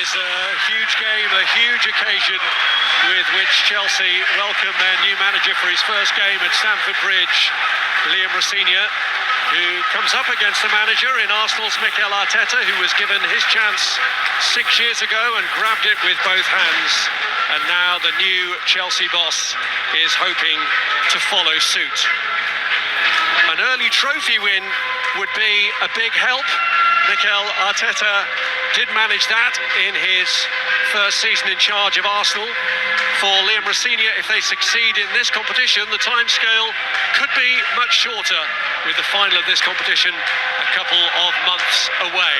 is a huge game, a huge occasion with which Chelsea welcome their new manager for his first game at Stamford Bridge, Liam Rosenior, who comes up against the manager in Arsenal's Mikel Arteta, who was given his chance 6 years ago and grabbed it with both hands. And now the new Chelsea boss is hoping to follow suit. An early trophy win would be a big help. Mikel Arteta did manage that in his first season in charge of Arsenal. For Liam Rosenior, if they succeed in this competition, the timescale could be much shorter, with the final of this competition a couple of months away.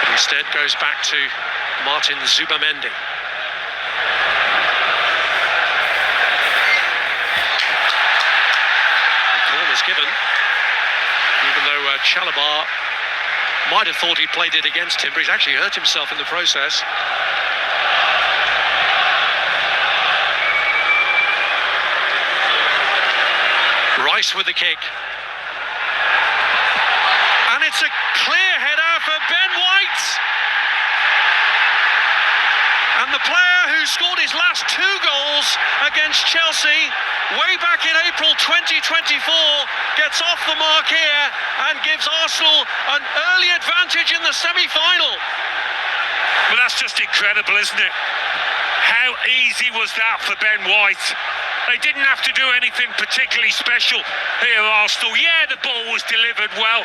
But instead goes back to Martin Zubamendi. Given, even though Chalobah might have thought he played it against him, but he's actually hurt himself in the process. Rice with the kick, and it's a clear header for Ben White. And the player who scored his last 2 goals against Chelsea way back in April 2024 gets off the mark here and gives Arsenal an early advantage in the semi-final. Well, that's just incredible, isn't it? How easy was that for Ben White? They didn't have to do anything particularly special here, Arsenal. Yeah, the ball was delivered well,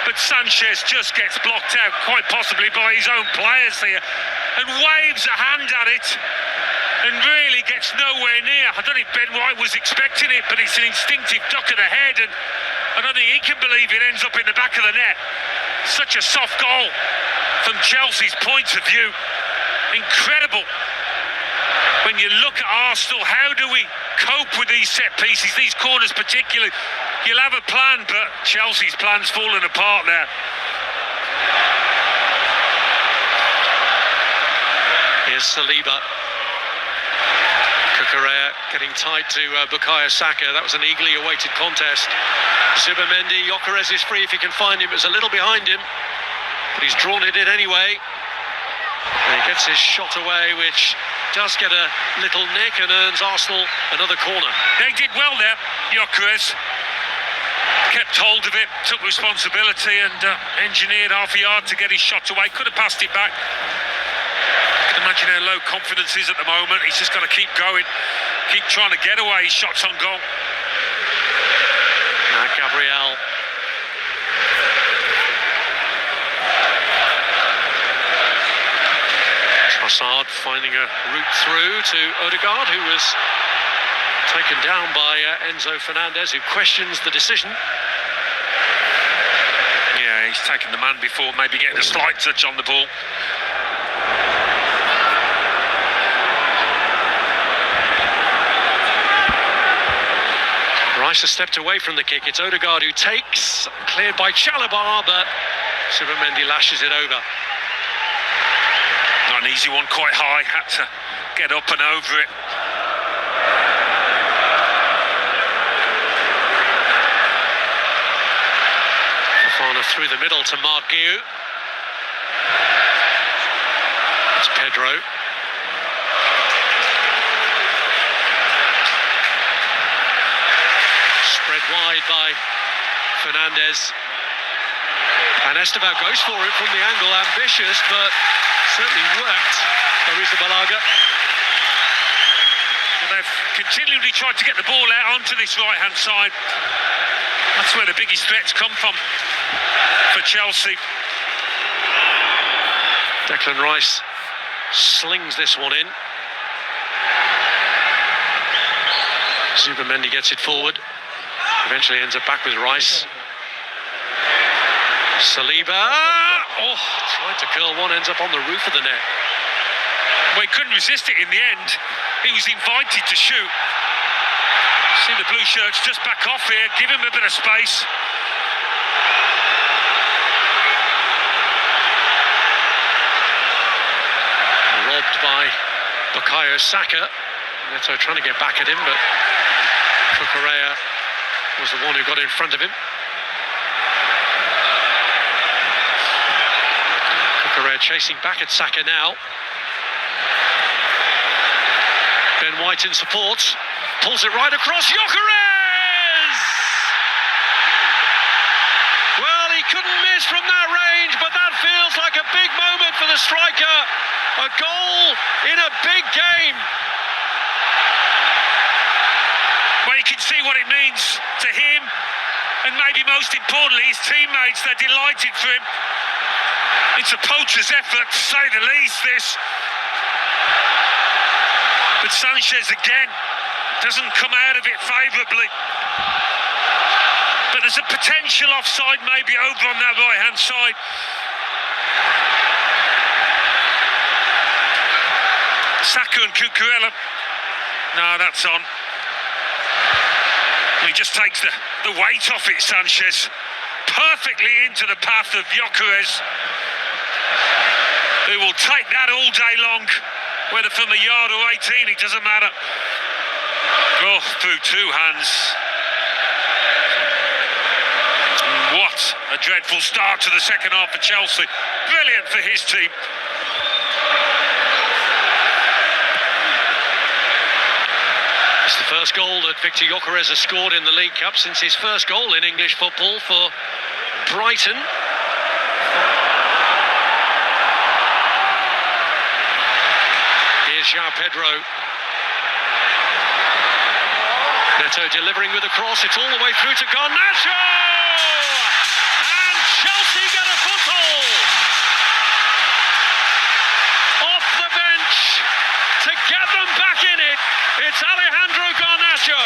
but Sanchez just gets blocked out, quite possibly by his own players here, and waves a hand at it and really gets nowhere near. I don't think Ben White was expecting it, but it's an instinctive duck of the head, and I don't think he can believe it ends up in the back of the net. Such a soft goal from Chelsea's point of view. Incredible. When you look at Arsenal, how do we cope with these set pieces, these corners particularly? You'll have a plan, but Chelsea's plan's falling apart now. Here's Saliba. Cucurella getting tight to Bukayo Saka. That was an eagerly awaited contest. Zubamendi, Gyökeres is free if he can find him. It was a little behind him, but he's drawn it in anyway. And he gets his shot away, which does get a little nick and earns Arsenal another corner. They did well there. Gyökeres kept hold of it, took responsibility and engineered half a yard to get his shot away. Could have passed it back. Imagine how low confidence is at the moment. He's just got to keep going, keep trying to get away his shots on goal. Now Gabriel. Trossard finding a route through to Odegaard, who was taken down by Enzo Fernandez, who questions the decision. Yeah, he's taken the man before, maybe getting a slight touch on the ball. Rice has stepped away from the kick. It's Odegaard who takes, cleared by Chalobah, but Zubamendi lashes it over. Not an easy one, quite high, had to get up and over it. Fofana through the middle to Marc Guiu. It's Pedro. Spread wide by Fernandez. And Esteban goes for it from the angle, ambitious, but certainly worked. Arrizabalaga. Well, they've continually tried to get the ball out onto this right-hand side. That's where the biggest threats come from for Chelsea. Declan Rice slings this one in. Zubamendi gets it forward. Eventually ends up back with Rice. Saliba. Oh, tried to curl one, ends up on the roof of the net. Well, he couldn't resist it in the end. He was invited to shoot. See the blue shirts just back off here, give him a bit of space. Robbed by Bukayo Saka. Neto trying to get back at him, but Cucurella was the one who got in front of him. They're chasing back at Saka now. Ben White in support. Pulls it right across. Gyökeres! Well, he couldn't miss from that range, but that feels like a big moment for the striker. A goal in a big game. Well, you can see what it means to him, and maybe most importantly, his teammates. They're delighted for him. It's a poacher's effort, to say the least, this. But Sanchez again doesn't come out of it favourably. But there's a potential offside maybe over on that right-hand side. Saka and Cucurella. No, that's on. He just takes the weight off it, Sanchez. Perfectly into the path of Gyökeres, who will take that all day long, whether from a yard or 18, it doesn't matter. Oh, through two hands. What a dreadful start to the second half for Chelsea. Brilliant for his team. It's the first goal that Victor Gyökeres has scored in the League Cup since his first goal in English football for Brighton. Here's João Pedro. Neto delivering with a cross. It's all the way through to Garnacho! And Chelsea get a foothold! Off the bench to get them back in it. It's Alejandro Garnacho.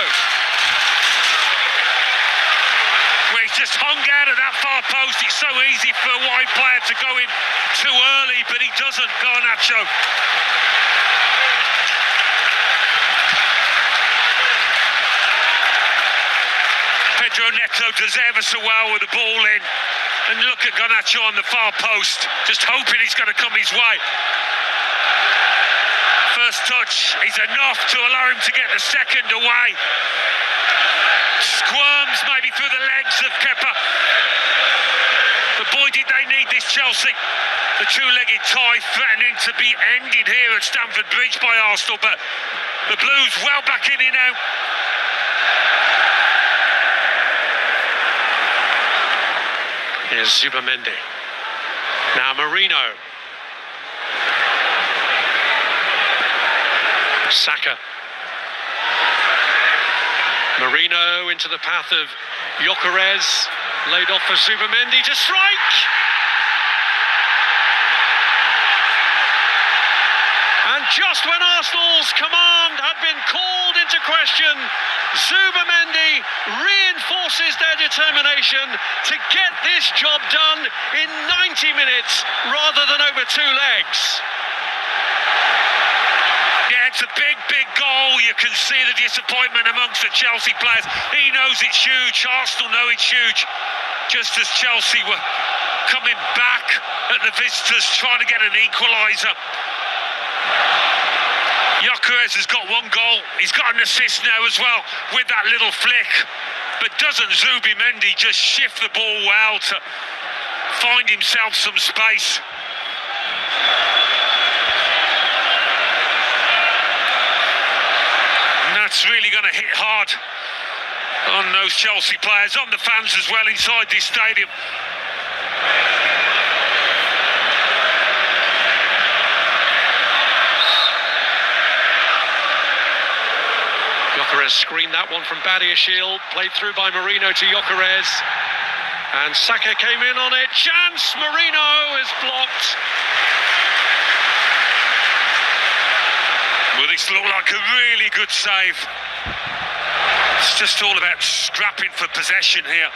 Well, he's just hung out at that far post. It's so easy for a wide player to go in too early, but he doesn't, Garnacho. Pedro Neto does ever so well with the ball in. And look at Garnacho on the far post, just hoping he's going to come his way. First touch is enough to allow him to get the second away. Squirms maybe through the legs of Kepa. But boy, did they need this, Chelsea. The two-legged tie threatening to be ended here at Stamford Bridge by Arsenal, but the Blues well back in it now. Here's Zubamendi. Now Marino. Saka. Marino into the path of Gyökeres. Laid off for Zubamendi to strike. And just when Arsenal's command had been called into question, Zubamendi reinforces their determination to get this job done in 90 minutes rather than over two legs. Yeah, it's a big, big goal. You can see the disappointment amongst the Chelsea players. He knows it's huge. Arsenal know it's huge. Just as Chelsea were coming back at the visitors, trying to get an equaliser. Gyökeres has got one goal. He's got an assist now as well with that little flick. But doesn't Zubamendi just shift the ball well to find himself some space? And that's really going to hit hard on those Chelsea players, on the fans as well inside this stadium. Gyökeres screened that one from Badiashile, played through by Marino to Gyökeres, and Saka came in on it. Chance, Marino is blocked. Well, this looked like a really good save. It's just all about scrapping for possession here.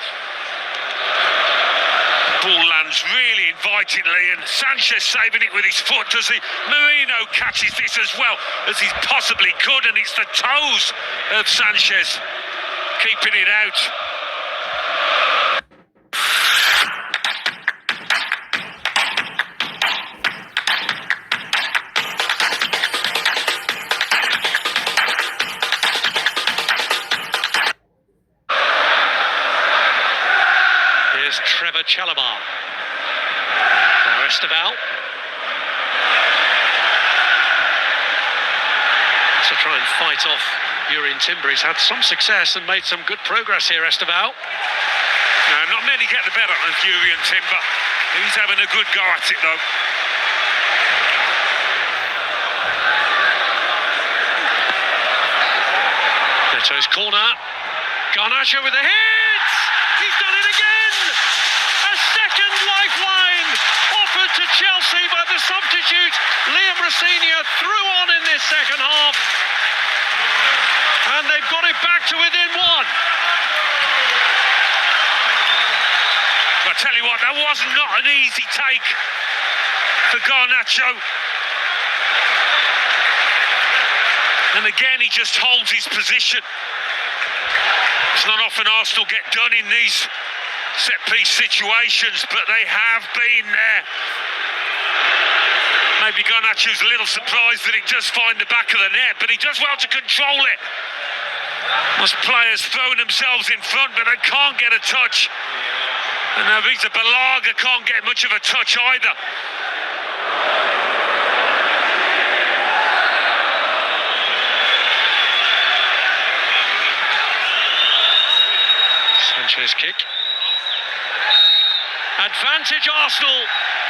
Ball lands really invitingly, and Sanchez saving it with his foot, does he? Marino catches this as well as he possibly could, and it's the toes of Sanchez keeping it out. Trevor Chalobah. Now Esteval. to try and fight off Jurrien Timber. He's had some success and made some good progress here, Esteval. No, not many get the better of Jurrien Timber. He's having a good go at it, though. Neto's corner. Garnacho with a hit! He's done it again! A second lifeline offered to Chelsea by the substitute Liam Rosenior threw on in this second half. And they've got it back to within one. I tell you what, that was not an easy take for Garnacho. And again, he just holds his position. It's not often Arsenal get done in these set-piece situations, but they have been there. Maybe Garnacho's a little surprised that it does find the back of the net, but he does well to control it. Most players throw themselves in front, but they can't get a touch. And now Visa Balaga can't get much of a touch either. Sanchez kick. Advantage Arsenal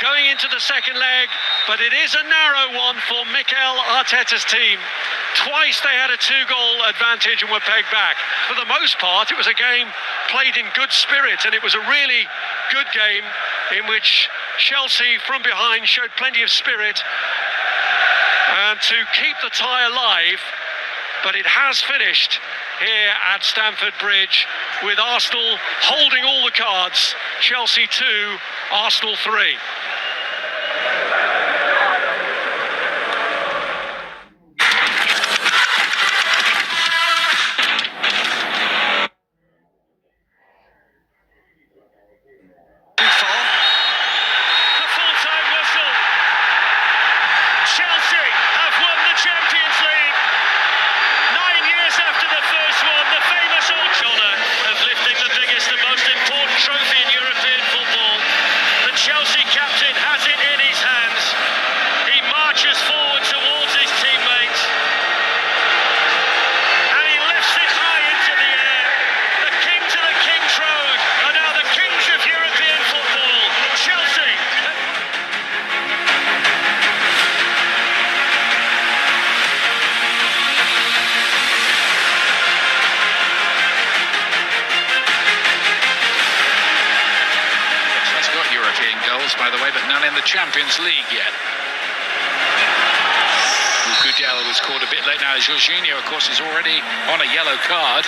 going into the second leg, but it is a narrow one for Mikel Arteta's team. Twice they had a 2-goal advantage and were pegged back. For the most part, it was a game played in good spirit, and it was a really good game in which Chelsea from behind showed plenty of spirit and to keep the tie alive. But it has finished here at Stamford Bridge with Arsenal holding all the cards. Chelsea 2, Arsenal 3. Chelsea captain has it in his hands. He marches forward towards his teammates and he lifts it high into the air. The kings of the King's Road are now the kings of European football. Chelsea. Goals, by the way, but none in the Champions League yet. Gudel was caught a bit late now. Jorginho, of course, is already on a yellow card.